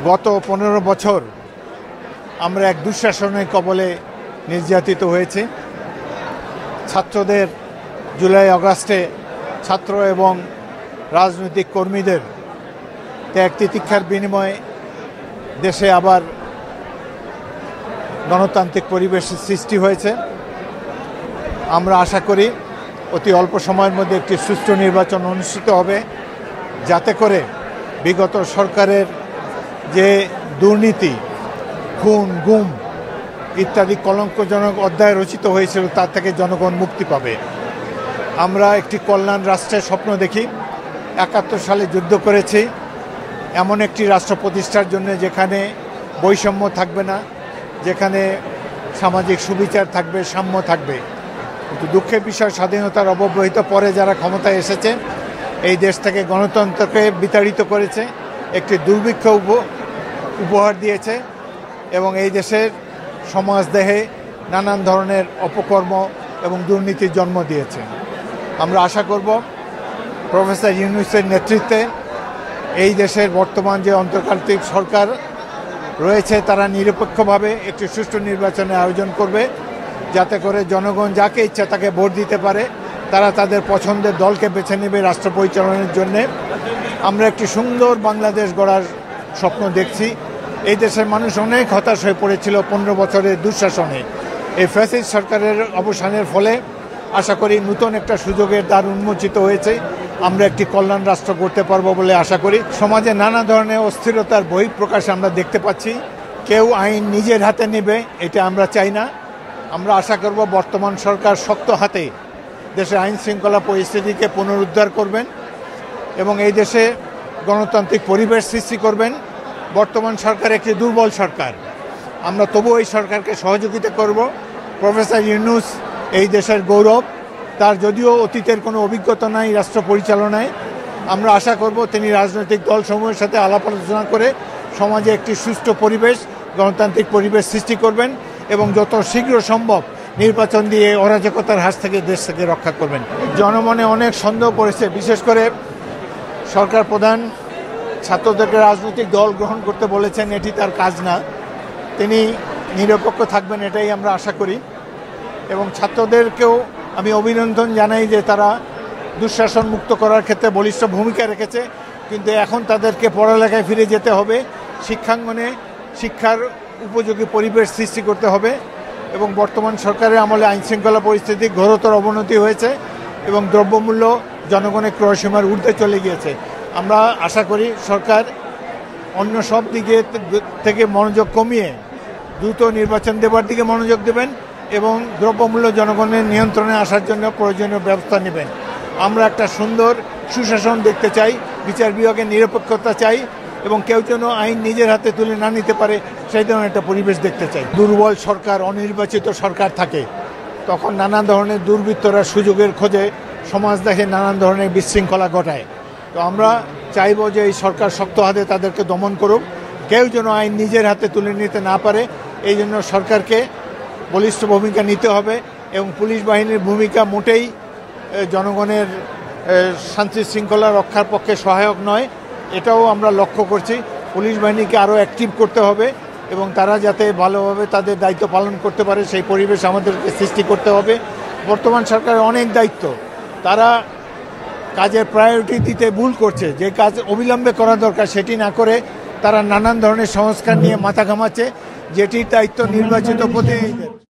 গত 15 বছর আমরা এক দুঃশাসনের কবলে নির্যাতিত হয়েছি। ছাত্রদের জুলাই আগস্টে ছাত্র এবং রাজনৈতিক কর্মীদের ত্যাগ তিতিক্ষার বিনিময়ে দেশে আবার গণতান্ত্রিক পরিবেশের সৃষ্টি হয়েছে। আমরা আশা করি অতি অল্প সময়ের মধ্যে একটি সুষ্ঠু নির্বাচন অনুষ্ঠিত হবে, যাতে করে বিগত সরকারের যে দুর্নীতি, খুন, গুম ইত্যাদি কলঙ্কজনক অধ্যায় রচিত হয়েছিল তার থেকে জনগণ মুক্তি পাবে। আমরা একটি কল্যাণ রাষ্ট্রের স্বপ্ন দেখি। 71 সালে যুদ্ধ করেছি এমন একটি রাষ্ট্র প্রতিষ্ঠার জন্য যেখানে বৈষম্য থাকবে না, যেখানে সামাজিক সুবিচার থাকবে, সাম্য থাকবে। কিন্তু দুঃখের বিষয়, স্বাধীনতার অব্যবহিত পরে যারা ক্ষমতায় এসেছে এই দেশ থেকে গণতন্ত্রকে বিতাড়িত করেছে, একটি দুর্ভিক্ষ উপহার দিয়েছে এবং এই দেশের সমাজদেহে নানান ধরনের অপকর্ম এবং দুর্নীতির জন্ম দিয়েছে। আমরা আশা করব প্রফেসর ইউনূসের নেতৃত্বে এই দেশের বর্তমান যে অন্তর্বর্তী সরকার রয়েছে তারা নিরপেক্ষভাবে একটি সুষ্ঠু নির্বাচনের আয়োজন করবে, যাতে করে জনগণ যাকে ইচ্ছা তাকে ভোট দিতে পারে, তারা তাদের পছন্দের দলকে বেছে নেবে রাষ্ট্র পরিচালনার জন্যে। আমরা একটি সুন্দর বাংলাদেশ গড়ার স্বপ্ন দেখছি। এই দেশের মানুষ অনেক হতাশ হয়ে পড়েছিল 15 বছরের দুঃশাসনে। এই ফ্যাসিস্ট সরকারের অবসানের ফলে আশা করি নতুন একটা সুযোগের দ্বার উন্মোচিত হয়েছে। আমরা একটি কল্যাণ রাষ্ট্র করতে পারবো বলে আশা করি। সমাজে নানা ধরনের অস্থিরতার বহিঃপ্রকাশ আমরা দেখতে পাচ্ছি। কেউ আইন নিজের হাতে নেবে এটা আমরা চাই না। আমরা আশা করব বর্তমান সরকার শক্ত হাতে দেশের আইন শৃঙ্খলা পরিস্থিতিকে পুনরুদ্ধার করবেন এবং এই দেশে গণতান্ত্রিক পরিবেশ সৃষ্টি করবেন। বর্তমান সরকার একটি দুর্বল সরকার, আমরা তবুও এই সরকারকে সহযোগিতা করব। প্রফেসর ইউনূস এই দেশের গৌরব, তার যদিও অতীতের কোনো অভিজ্ঞতা নাই রাষ্ট্র পরিচালনায়। আমরা আশা করব তিনি রাজনৈতিক দলসমূহের সাথে আলাপ আলোচনা করে সমাজে একটি সুষ্ঠু পরিবেশ, গণতান্ত্রিক পরিবেশ সৃষ্টি করবেন এবং যত শীঘ্র সম্ভব নির্বাচন দিয়ে অরাজকতার হাত থেকে দেশ থেকে রক্ষা করবেন। জনমনে অনেক সন্দেহ পড়েছে, বিশেষ করে সরকার প্রধান ছাত্রদেরকে রাজনৈতিক দল গ্রহণ করতে বলেছেন, এটি তার কাজ না। তিনি নিরপেক্ষ থাকবেন এটাই আমরা আশা করি এবং ছাত্রদেরকেও আমি অভিনন্দন জানাই যে তারা দুঃশাসন মুক্ত করার ক্ষেত্রে বলিষ্ঠ ভূমিকা রেখেছে। কিন্তু এখন তাদেরকে পড়ালেখায় ফিরে যেতে হবে, শিক্ষাঙ্গনে শিক্ষার উপযোগী পরিবেশ সৃষ্টি করতে হবে এবং বর্তমান সরকারের আমলে আইনশৃঙ্খলা পরিস্থিতি ঘোরতর অবনতি হয়েছে এবং দ্রব্যমূল্য জনগণের ক্রয়সীমার ঊর্ধ্বে চলে গিয়েছে। আমরা আশা করি সরকার অন্য সব দিকে থেকে মনোযোগ কমিয়ে দ্রুত নির্বাচন দেবার দিকে মনোযোগ দেবেন এবং দ্রব্যমূল্য জনগণের নিয়ন্ত্রণে আসার জন্য প্রয়োজনীয় ব্যবস্থা নেবেন। আমরা একটা সুন্দর সুশাসন দেখতে চাই, বিচার বিভাগের নিরপেক্ষতা চাই এবং কেউ যেন আইন নিজের হাতে তুলে না নিতে পারে সেই ধরনের একটা পরিবেশ দেখতে চাই। দুর্বল সরকার, অনির্বাচিত সরকার থাকে তখন নানান ধরনের দুর্বৃত্তরা সুযোগের খোঁজে সমাজ দেখে নানান ধরনের বিশৃঙ্খলা ঘটায়। তো আমরা চাইব যে এই সরকার শক্ত হাতে তাদেরকে দমন করুক, কেউ যেন আইন নিজের হাতে তুলে নিতে না পারে। এই জন্য সরকারকে বলিষ্ঠ ভূমিকা নিতে হবে এবং পুলিশ বাহিনীর ভূমিকা মোটেই জনগণের শান্তি শৃঙ্খলা রক্ষার পক্ষে সহায়ক নয়, এটাও আমরা লক্ষ্য করছি। পুলিশ বাহিনীকে আরও অ্যাক্টিভ করতে হবে এবং তারা যাতে ভালোভাবে তাদের দায়িত্ব পালন করতে পারে সেই পরিবেশ আমাদেরকে সৃষ্টি করতে হবে। বর্তমান সরকারের অনেক দায়িত্ব, তারা কাজের প্রায়োরিটি দিতে ভুল করছে। যে কাজ অবিলম্বে করা দরকার সেটি না করে তারা নানান ধরনের সংস্কার নিয়ে মাথা ঘামাচ্ছে, যেটির দায়িত্ব নির্বাচিত প্রতিনিধিদের।